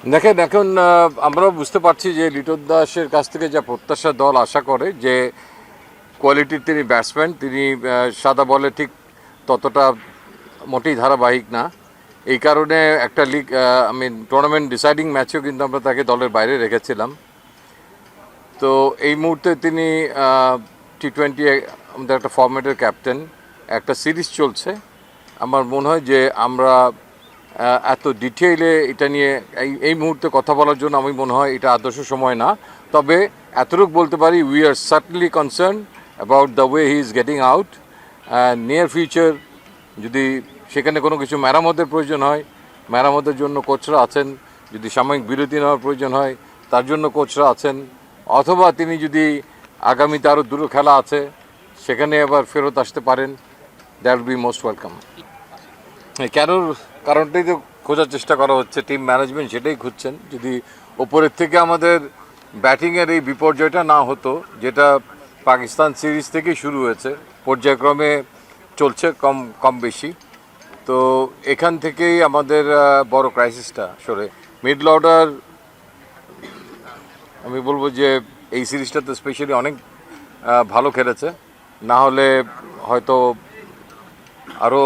দেখেন এখন আমরা বুঝতে পারছি যে লিটন দাসের কাছ থেকে যা প্রত্যাশা দল আশা করে যে কোয়ালিটির তিনি ব্যাটসম্যান, তিনি সাদা বলে ঠিক ততটা মোটেই ধারাবাহিক না। এই কারণে একটা লিগ টুর্নামেন্ট ডিসাইডিং ম্যাচেও কিন্তু আমরা তাকে দলের বাইরে রেখেছিলাম। তো এই মুহূর্তে তিনি টি-20 আমাদের একটা ফরম্যাটের ক্যাপ্টেন, একটা সিরিজ চলছে। আমার মনে হয় যে আমরা এত ডিটেইলে এটা নিয়ে এই মুহূর্তে কথা বলার জন্য আমি মনে হয় এটা আদর্শ সময় না। তবে এতটুকু বলতে পারি, we are certainly concern about the way he is getting out. Near future যদি সেখানে কোনো কিছু মেরামতের প্রয়োজন হয়, মেরামতের জন্য কোচরা আছেন। যদি সাময়িক বিরতি নেওয়ার প্রয়োজন হয়, তার জন্য কোচরা আছেন। অথবা তিনি যদি আগামীতে আরও দুটো খেলা আছে, সেখানে আবার ফেরত আসতে পারেন, that will be most welcome. কেন কারণটাই তো খোঁজার চেষ্টা করা হচ্ছে, টিম ম্যানেজমেন্ট সেটাই খুঁজছেন। যদি ওপরের থেকে আমাদের ব্যাটিংয়ের এই বিপর্যয়টা না হতো, যেটা পাকিস্তান সিরিজ থেকেই শুরু হয়েছে, পর্যায়ক্রমে চলছে কম বেশি, তো এখান থেকেই আমাদের বড় ক্রাইসিসটা আসলে। মিডল অর্ডার আমি বলবো যে এই সিরিজটাতে স্পেশালি অনেক ভালো খেলেছে, না হলে হয়তো আরও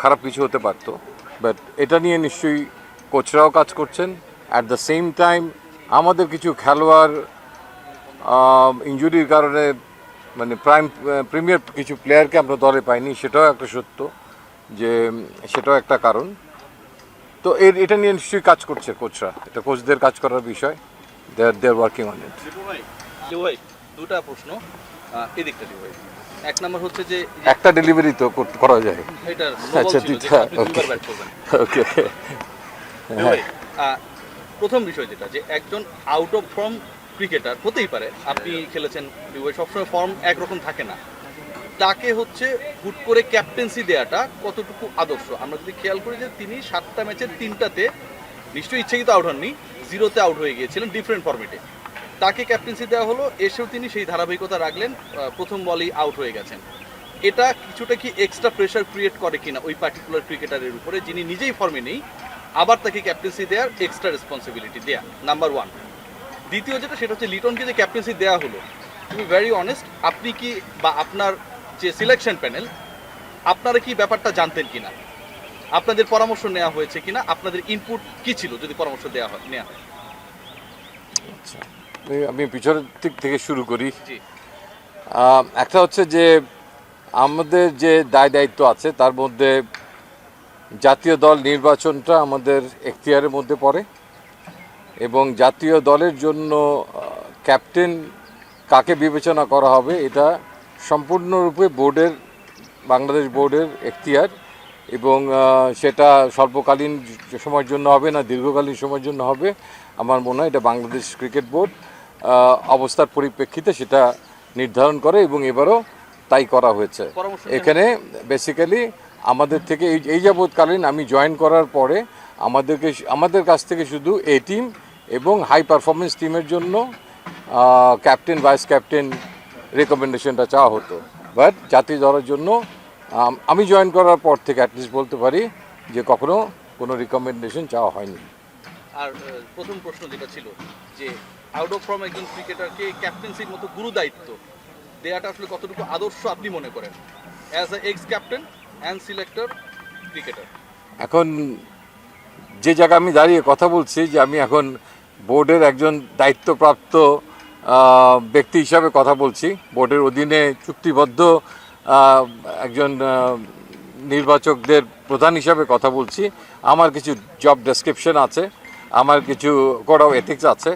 খারাপ কিছু হতে পারতো। বাট এটা নিয়ে নিশ্চয়ই কোচরাও কাজ করছেন। অ্যাট দ্য সেম টাইম আমাদের কিছু খেলোয়াড় ইনজুরির কারণে প্রিমিয়ার কিছু প্লেয়ারকে আমরা দলে পাইনি, সেটাও একটা সত্য, যে সেটাও একটা কারণ। তো এটা নিয়ে নিশ্চয়ই কাজ করছে কোচরা, এটা কোচদের কাজ করার বিষয়। দে আর ওয়ার্কিং অন ইট। ভাই দুটা প্রশ্ন এদিকটা ভাই। এক নম্বর হচ্ছে যে একটা ডেলিভারি তো করা যায়। এটা আচ্ছা, ওকে। ভাই প্রথম বিষয় যেটা, যে একজন আউট অফ ফর্ম ক্রিকেটার হতেই পারে, আপনি খেলেছেন, সবসময় ফর্ম একরকম থাকে না, তাকে হচ্ছে হুট করে ক্যাপ্টেন্সি দেওয়াটা কতটুকু আদর্শ? আমরা যদি খেয়াল করি যে তিনি 7টা ম্যাচের 3টাতে নিশ্চয়ই ইচ্ছাকৃত আউট হননি, 0-তে আউট হয়ে গিয়েছিলেন ডিফারেন্ট ফরম্যাটে। তাকে ক্যাপ্টেন্সি দেওয়া হলো, এসেও তিনি সেই ধারাবাহিকতা রাখলেন, প্রথম বলেই আউট হয়ে গেছেন। এটা কিছুটা কি এক্সট্রা প্রেশার ক্রিয়েট করে কিনা ওই পার্টিকুলার ক্রিকেটারের উপরে, যিনি নিজেই ফর্মে নেই, আবার তাকে ক্যাপ্টেন্সি দেওয়ার এক্সট্রা রেসপন্সিবিলিটি দেয়া? নাম্বার 1। দ্বিতীয় যেটা, সেটা হচ্ছে লিটনকে যে ক্যাপ্টেন্সি দেওয়া হলো, টু বি ভেরি অনেস্ট, আপনি কি বা আপনার যে সিলেকশন প্যানেল, আপনারা কি ব্যাপারটা জানতেন কিনা? আপনাদের পরামর্শ নেওয়া হয়েছে কিনা? আপনাদের ইনপুট কি ছিল যদি পরামর্শ নেওয়া হয়? আচ্ছা, আমি পিছনের দিক থেকে শুরু করি। একটা হচ্ছে যে আমাদের যে দায়িত্ব আছে, তার মধ্যে জাতীয় দল নির্বাচনটা আমাদের এখতিয়ারের মধ্যে পড়ে, এবং জাতীয় দলের জন্য ক্যাপ্টেন কাকে বিবেচনা করা হবে এটা সম্পূর্ণরূপে বাংলাদেশ বোর্ডের এখতিয়ার। এবং সেটা স্বল্পকালীন সময়ের জন্য হবে না দীর্ঘকালীন সময়ের জন্য হবে, আমার মনে হয় এটা বাংলাদেশ ক্রিকেট বোর্ড অবস্থার পরিপ্রেক্ষিতে সেটা নির্ধারণ করে, এবং এবারও তাই করা হয়েছে। এখানে বেসিক্যালি আমাদের থেকে এই যাবৎকালীন আমি জয়েন করার পরে আমাদের কাছ থেকে শুধু এ টিম এবং হাই পারফরমেন্স টিমের জন্য ক্যাপ্টেন ভাইস ক্যাপ্টেন রেকমেন্ডেশনটা চাওয়া হতো। বাট জাতীয় দলের জন্য আমি জয়েন করার পর থেকে অ্যাটলিস্ট বলতে পারি যে কখনো কোনো রিকমেন্ডেশন চাওয়া হয়নি। আর প্রথম প্রশ্ন যেটা ছিল যে আউট অফ ফর্ম একজন ক্রিকেটারকে ক্যাপ্টেন্সির মতো গুরু দায়িত্ব দেওয়াটা আসলে কতটুকু আদর্শ আপনি মনে করেন as a x captain and selector cricketer? এখন যে জায়গায় আমি দাঁড়িয়ে কথা বলছি, যে আমি এখন বোর্ডের একজন দায়িত্বপ্রাপ্ত ব্যক্তি হিসাবে কথা বলছি, বোর্ডের অধীনে চুক্তিবদ্ধ একজন নির্বাচকদের প্রধান হিসাবে কথা বলছি। আমার কিছু জব ডেসক্রিপশন আছে, আমার কিছু কোড অফ এথিক্স আছে,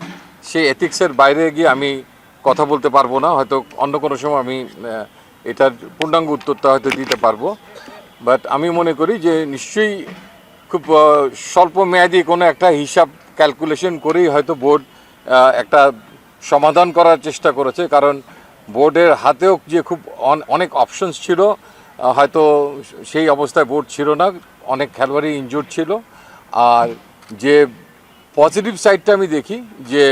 সেই এথিক্সের বাইরে গিয়ে আমি কথা বলতে পারবো না। হয়তো অন্য কোনো সময় আমি এটার পূর্ণাঙ্গ উত্তরটা হয়তো দিতে পারবো। বাট আমি মনে করি যে নিশ্চয়ই খুব স্বল্প মেয়াদি কোনো একটা হিসাব ক্যালকুলেশন করেই হয়তো বোর্ড একটা সমাধান করার চেষ্টা করেছে, কারণ বোর্ডের হাতেও যে খুব অনেক অপশনস ছিল, হয়তো সেই অবস্থায় বোর্ড ছিল না, অনেক খেলোয়াড়ই ইনজুর্ড ছিল। আর যে পজিটিভ সাইডটা আমি দেখি, যে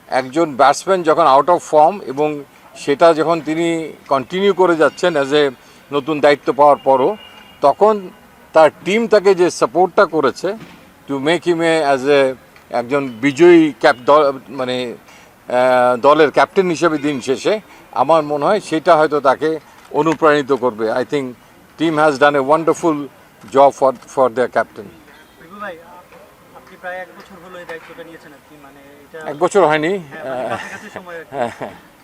একজন ব্যাটসম্যান যখন আউট অফ ফর্ম এবং সেটা যখন তিনি কন্টিনিউ করে যাচ্ছেন অ্যাজ এ নতুন দায়িত্ব পাওয়ার পরও, তখন তার টিম তাকে যে সাপোর্টটা করেছে to make him as a একজন বিজয়ী মানে দলের ক্যাপ্টেন হিসেবে দিন শেষে আমার মনে হয় সেটা হয়তো তাকে অনুপ্রাণিত করবে। I think team has done a wonderful job for their captain. Review ভাই, আপনি প্রায় 1 বছর হলো এই দায়িত্বটা নিয়েছেন আর কি, মানে এটা 1 বছর হয়নি। মানে কাছাকাছি সময় আর কি।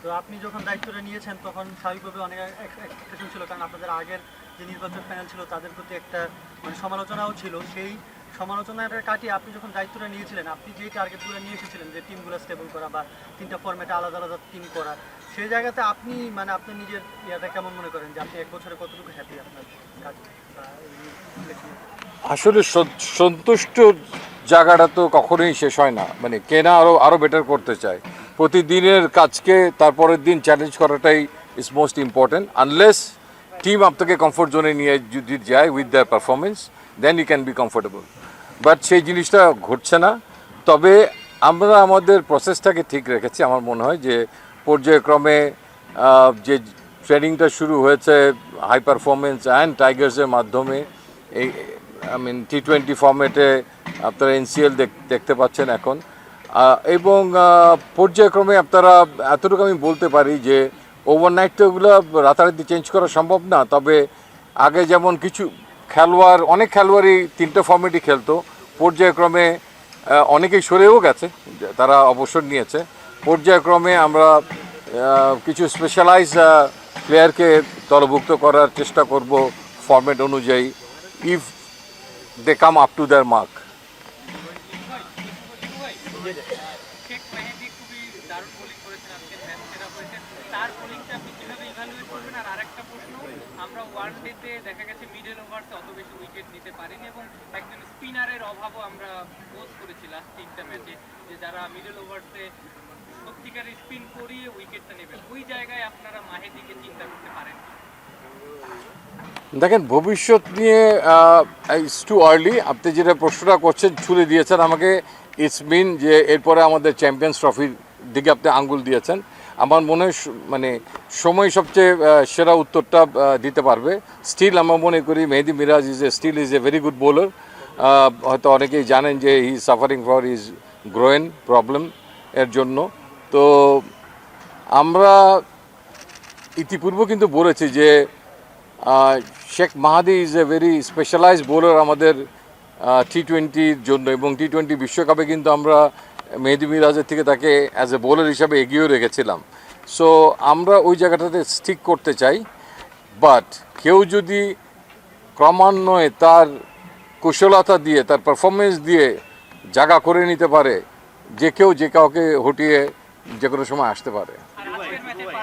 তো আপনি যখন দায়িত্বটা নিয়েছেন তখন স্বাভাবিকভাবে অনেক এক্সপেকটেশন ছিল, কারণ আপনাদের আগের যে নির্বাচন প্যানেল ছিল তাদের প্রতি একটা মানে সমালোচনাও ছিল। সেই সমালোচনাটা কাটিয়ে আপনি যখন দায়িত্বটা নিয়েছিলেন, আপনি যেই টার্গেটগুলো নিয়ে এসেছিলেন যে টিমগুলো স্টেবল করা বা 3টা ফরম্যাটে আলাদা আলাদা টিম করা, সেই জায়গাতে আপনি মানে আপনি নিজের ইয়াটা কেমন মনে করেন যে আপনি 1 বছরে কতটুকু হ্যাপি আপনার কাজ বা এই সিলেকশনে? আসলে সন্তুষ্ট জায়গাটা তো কখনোই শেষ হয় না, মানে কেনা আরও বেটার করতে চায়। প্রতিদিনের কাজকে তারপরের দিন চ্যালেঞ্জ করাটাই is most important. Unless team আপনাকে কমফোর্ট জোনে নিয়ে যদি যায় with their performance, then you can be comfortable. But সেই জিনিসটা ঘটছে না। তবে আমরা আমাদের প্রসেসটাকে ঠিক রেখেছি। আমার মনে হয় যে পর্যায়ক্রমে যে ট্রেনিংটা শুরু হয়েছে হাই পারফরমেন্স অ্যান্ড টাইগার্সের মাধ্যমে, এই T20 ফর্মেটে আপনারা NCL দেখতে পাচ্ছেন এখন, এবং পর্যায়ক্রমে আপনারা এতটুকু আমি বলতে পারি যে ওভারনাইট তো ওগুলো রাতারাতি চেঞ্জ করা সম্ভব না। তবে আগে যেমন কিছু অনেক খেলোয়াড়ই 3টে ফর্মেটই খেলতো, পর্যায়ক্রমে অনেকেই সরেও গেছে, তারা অবসর নিয়েছে। পর্যায়ক্রমে আমরা কিছু স্পেশালাইজ প্লেয়ারকে দলভুক্ত করার চেষ্টা করব ফর্মেট অনুযায়ী, if they come up to their mark. Sheikh Mahedi খুবই দারুণ বোলিং করেছেন, আজকের ম্যাচ সেরা হয়েছেন। তার বোলিংটা আপনি কিভাবে ইভ্যালুয়েট করবেন? আর আরেকটা প্রশ্ন, আমরা ওয়ান ডেতে দেখা গেছে মিডল ওভার্সে অত বেশি উইকেট নিতে পারেনি এবং একজন স্পিনারের অভাবও আমরা বোধ করেছি লাস্ট 3টা ম্যাচে, যে যারা মিডল ওভার্সে সত্যিকারের স্পিন করিয়ে উইকেটটা নেবেন। ওই জায়গায় আপনারা মাহেদিকে চিন্তা করতে পারেন? দেখেন, ভবিষ্যৎ নিয়ে ইটস টু আর্লি। আপনি যেটা প্রশ্নটা করছেন, ছুড়ে দিয়েছেন আমাকে, ইটস মিন যে এরপরে আমাদের চ্যাম্পিয়ন্স ট্রফির দিকে আপনি আঙ্গুল দিয়েছেন। আমার মনে হয় মানে সময় সবচেয়ে সেরা উত্তরটা দিতে পারবে। স্টিল আমরা মনে করি Mehidy Miraz is a very good bowler. হয়তো অনেকেই জানেন যে he is suffering for his groin problem এর জন্য। তো আমরা ইতিপূর্বে কিন্তু বলেছি যে Sheikh Mahedi is a very specialized bowler আমাদের T20-র জন্য, এবং T20 বিশ্বকাপে কিন্তু আমরা মেহেদী মিরাজের থেকে তাকে অ্যাজ এ বোলার হিসাবে এগিয়েও রেখেছিলাম। সো আমরা ওই জায়গাটাতে স্টিক করতে চাই। বাট কেউ যদি ক্রমান্বয়ে তার কুশলতা দিয়ে, তার পারফরমেন্স দিয়ে জায়গা করে নিতে পারে, যে কেউ যে কাউকে হটিয়ে যে কোনো সময় আসতে পারে।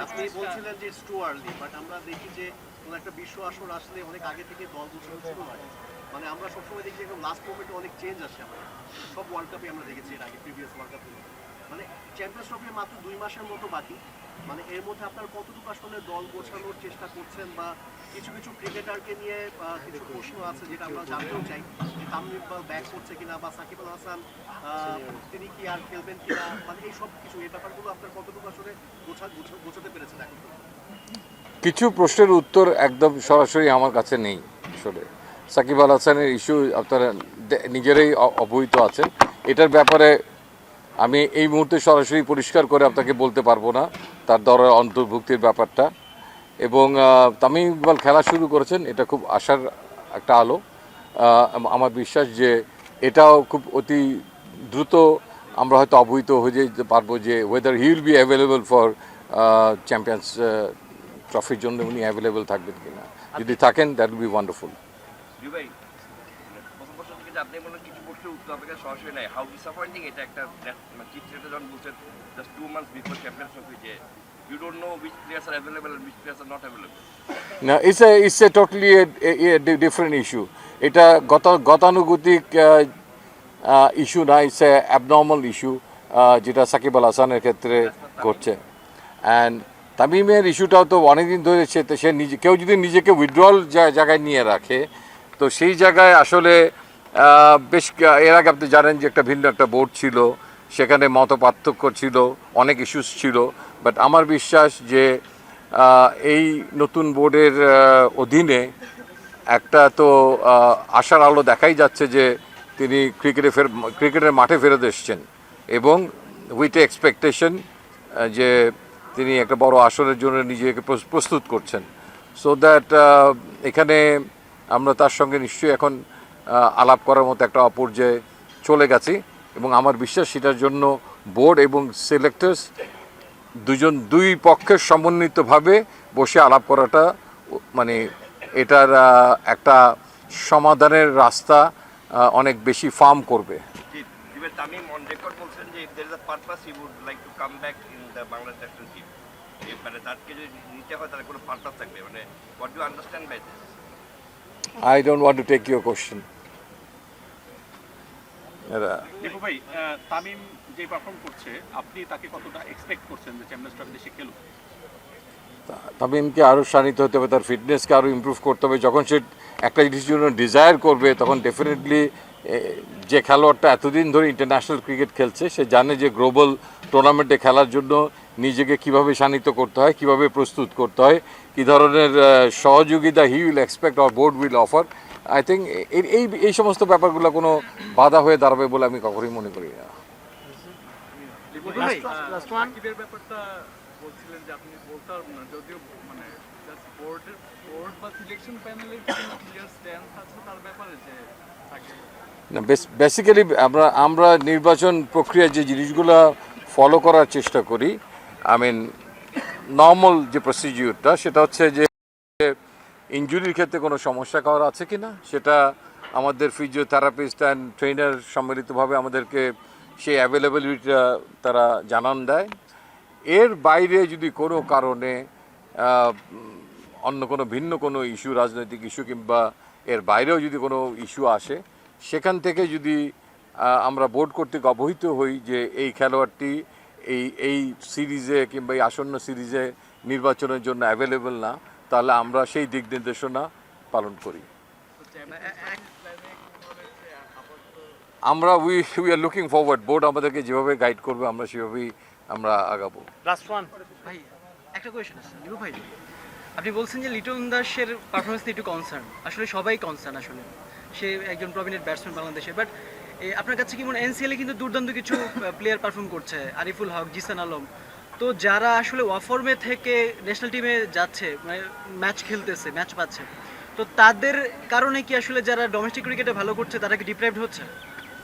আপনি বলছিলেন যে ইটস টু আর্লি, বাট আমরা দেখি যে কোনো একটা বিশ্ব আসর আসলে অনেক আগে থেকে দল ঘোষণা শুরু হয়। মানে আমরা সবসময় দেখি যে লাস্ট মোমেন্টে অনেক চেঞ্জ আসে। আমরা সব ওয়ার্ল্ড কাপে আমরা দেখেছি এর আগে, প্রিভিয়াস ওয়ার্ল্ড কাপগুলো। মানে চ্যাম্পিয়ন্স ট্রফির মাত্র 2 মাসের মতো বাকি। মানে এর মধ্যে আপনার কতটুকু আসলে দল গোছানোর চেষ্টা করছেন, বা কিছু কিছু ক্রিকেটারকে নিয়ে কিছু প্রশ্ন আছে যেটা আমরা জানতেও চাই, যে তামিম ইকবাল ব্যাক করছে কিনা, বা সাকিব আল হাসান তিনি কি আর খেলবেন কিনা, মানে এই সব কিছু, এই ব্যাপারগুলো আপনার কতটুকু আসলে গোছাতে পেরেছেন এখন? কিছু প্রশ্নের উত্তর একদম সরাসরি আমার কাছে নেই। আসলে সাকিব আল হাসানের ইস্যু আপনারা নিজেরাই অবহিত আছেন। এটার ব্যাপারে আমি এই মুহূর্তে সরাসরি পরিষ্কার করে আপনাকে বলতে পারবো না তার দলের অন্তর্ভুক্তির ব্যাপারটা। এবং তামিম ইকবাল খেলা শুরু করেছেন, এটা খুব আশার একটা আলো। আমার বিশ্বাস যে এটাও খুব অতি দ্রুত আমরা হয়তো অবহিত হয়ে যেতে পারবো যে whether he will be available for champions ট্রফির জন্য উনি অ্যাভেলেবল থাকবেন কিনা। যদি থাকেন দ্যাট উইল বি ওয়ান্ডারফুল। ভাই, প্রথম প্রশ্ন থেকে যে আপনি বললেন কিছু প্রশ্নের উত্তর আপনাকে সরাসরি নাই, হাউ ডিসঅ্যাপয়েন্টিং এটা একটা চিত্রটা যখন বলছেন just 2 months before champions trophy, যে you don't know which players are available and which players are not available. না, it's a totally different issue. এটা গতানুগতিক ইস্যু না, ইটস এ অ্যাবনর্মাল ইস্যু যেটা সাকিব আল হাসানের ক্ষেত্রে ঘটছে। অ্যান্ড তামিমের ইস্যুটাও তো অনেকদিন ধরে সে কেউ যদি নিজেকে উইথড্রল জায়গায় নিয়ে রাখে, তো সেই জায়গায় আসলে বেশ এর আগে আপনি জানেন যে একটা ভিন্ন একটা বোর্ড ছিল, সেখানে মত পার্থক্য ছিল, অনেক ইস্যুস ছিল। বাট আমার বিশ্বাস যে এই নতুন বোর্ডের অধীনে একটা তো আশার আলো দেখাই যাচ্ছে যে তিনি ক্রিকেটের মাঠে ফেরত এসছেন এবং উইথ এক্সপেকটেশন যে তিনি একটা বড় আসরের জন্য নিজেকে প্রস্তুত করছেন, সো দ্যাট এখানে আমরা তার সঙ্গে নিশ্চয়ই এখন আলাপ করার মতো একটা অপর্যায়ে চলে গেছি এবং আমার বিশ্বাস সেটার জন্য বোর্ড এবং সিলেক্টার্স দুই পক্ষের সমন্বিতভাবে বসে আলাপ করাটা মানে এটার একটা সমাধানের রাস্তা অনেক বেশি ফার্ম করবে। ইভেন তামিম অন রেকর্ড বলছেন যে if there is a purpose he would like to come back in the Bangladesh national team. মানে তাকে যদি নিতে হয় তাহলে কোনো পারপাস থাকবে, মানে what do understand by this? I don't want to take your question. Dipu ভাই, তামিম যে পারফর্ম করছে আপনি তাকে কতটা এক্সপেক্ট করছেন যে চ্যাম্পিয়ন্স ট্রফি দেশে খেলুক? তামিমকে আরও শানিত হতে হবে, তার ফিটনেসকে আরও ইমপ্রুভ করতে হবে। যখন সে একটা জিনিসের জন্য ডিজায়ার করবে তখন ডেফিনেটলি যে খেলোয়াড়টা এতদিন ধরে ইন্টারন্যাশনাল ক্রিকেট খেলছে সে জানে যে গ্লোবাল টুর্নামেন্টে খেলার জন্য নিজেকে কিভাবে শানিত করতে হয়, কিভাবে প্রস্তুত করতে হয়, কী ধরনের সহযোগিতা he will expect or board will offer. I think এই সমস্ত ব্যাপারগুলো কোনো বাধা হয়ে দাঁড়াবে বলে আমি কখনোই মনে করি না। সাকিবের ব্যাপারটা বলছিলেন যে আপনি বলতে পারবেন না, যদিও মানে বোর্ড বা সিলেকশন প্যানেলের কোনো ক্লিয়ার স্ট্যান্স আছে তার ব্যাপারে যে না, বেসিক্যালি আমরা নির্বাচন প্রক্রিয়ায় যে জিনিসগুলো ফলো করার চেষ্টা করি, আই মিন নর্মাল যে প্রসিডিউরটা সেটা হচ্ছে যে ইনজুরির ক্ষেত্রে কোনো সমস্যা করার আছে কি না সেটা আমাদের ফিজিওথেরাপিস্ট অ্যান্ড ট্রেনার সম্মিলিতভাবে আমাদেরকে সেই অ্যাভেলেবিলিটিটা তারা জানান দেয়। এর বাইরে যদি কোনো কারণে অন্য কোনো ভিন্ন কোনো ইস্যু, রাজনৈতিক ইস্যু কিংবা এর বাইরেও যদি কোনো ইস্যু আসে, সেখান থেকে যদি আমরা বোর্ড কর্তৃক অবহিত হই যে এই খেলোয়াড়টি এই সিরিজে কিংবা এই আসন্ন সিরিজে নির্বাচনের জন্য অ্যাভেলেবল না, তাহলে আমরা সেই দিক নির্দেশনা পালন করি। আমরা we are looking forward, board আমাদেরকে যেভাবে গাইড করবে আমরা সেভাবেই আমরা আগাবো। ভাই একটা কোয়েশ্চেন আছে দীপু ভাই, আপনি বলছেন যে লিটন দাসের পারফরমেন্স নিয়ে একটু কনসার্ন, আসলে সবাই কনসার্ন, আসলে সে একজন প্রবীণের ব্যাটসম্যান বাংলাদেশের, বাট আপনার কাছে কি মনে এনসিএলে কিন্তু দুর্দান্ত কিছু প্লেয়ার পারফর্ম করছে, আরিফুল হক, জিসান আলম, তো যারা আসলে ওয়াফর্মে থেকে ন্যাশনাল টিমে যাচ্ছে, মানে ম্যাচ খেলতেছে, ম্যাচ পাচ্ছে, তো তাদের কারণে কি আসলে যারা ডোমেস্টিক ক্রিকেটে ভালো করছে তারা কি ডিপ্রাইভড হচ্ছে?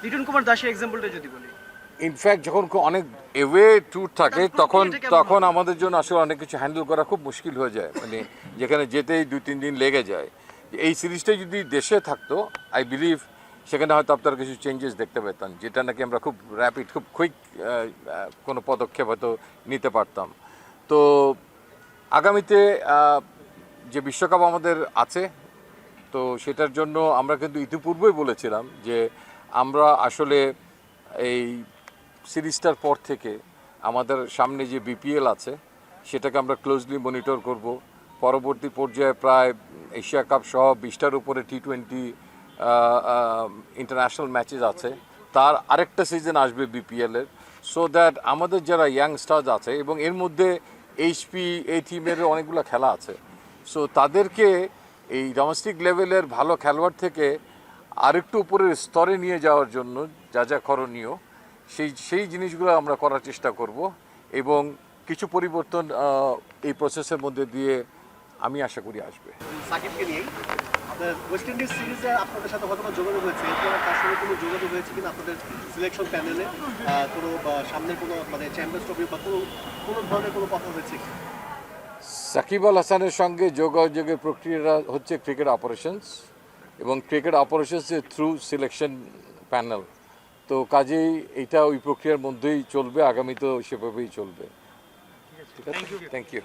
লিটন কুমার দাসের এক্সাম্পলটা যদি বলি, ইনফ্যাক্ট যখন অনেক এওয়ে ট্যুর থাকে তখন আমাদের জন্য আসলে অনেক কিছু হ্যান্ডেল করা খুব মুশকিল হয়ে যায়, মানে যেখানে যেতেই 2-3 দিন লেগে যায়। এই সিরিজটা যদি দেশে থাকতো আই বিলিভ সেখানে হয়তো আপনারা কিছু চেঞ্জেস দেখতে পেতেন, যেটা নাকি আমরা খুব র্যাপিড, খুব কুইক কোনো পদক্ষেপ হয়তো নিতে পারতাম। তো আগামীতে যে বিশ্বকাপ আমাদের আছে, তো সেটার জন্য আমরা কিন্তু ইতিপূর্বেই বলেছিলাম যে আমরা আসলে এই সিরিজটার পর থেকে আমাদের সামনে যে বিপিএল আছে সেটাকে আমরা ক্লোজলি মনিটর করব। পরবর্তী পর্যায়ে প্রায় এশিয়া কাপ সহ 20টার উপরে T20 ইন্টারন্যাশনাল ম্যাচেস আছে, তার আরেকটা সিজন আসবে বিপিএলের, সো দ্যাট আমাদের যারা ইয়াংস্টার্স আছে এবং এর মধ্যে এইচপি এই টিমের অনেকগুলো খেলা আছে, সো তাদেরকে এই ডোমেস্টিক লেভেলের ভালো খেলোয়াড় থেকে আরেকটু উপরের স্তরে নিয়ে যাওয়ার জন্য যা যা করণীয় সেই জিনিসগুলো আমরা করার চেষ্টা করব এবং কিছু পরিবর্তন এই প্রসেসের মধ্যে দিয়ে আমি আশা করি আসবে। সাকিবকে নিয়েই আপনার ওয়েস্ট ইন্ডিজ সিরিজে আপনাদের সাথে হয়তো যোগাযোগ হয়েছে, এরপর তার সঙ্গে কোনো যোগাযোগ হয়েছে কিনা আপনাদের সিলেকশন প্যানেলে, কোনো সামনে কোনো মানে চ্যাম্পিয়ন্স ট্রফি বা কোনো ধরনের কোনো কথা হয়েছে কি? সাকিব আল হাসানের সঙ্গে যোগাযোগের প্রক্রিয়াটা হচ্ছে ক্রিকেট অপারেশনস এবং ক্রিকেট অপারেশনসের থ্রু সিলেকশন প্যানেল, তো কাজেই এটা ওই প্রক্রিয়ার মধ্যেই চলবে, আগামীতেও সেভাবেই চলবে। ঠিক আছে, থ্যাংক ইউ।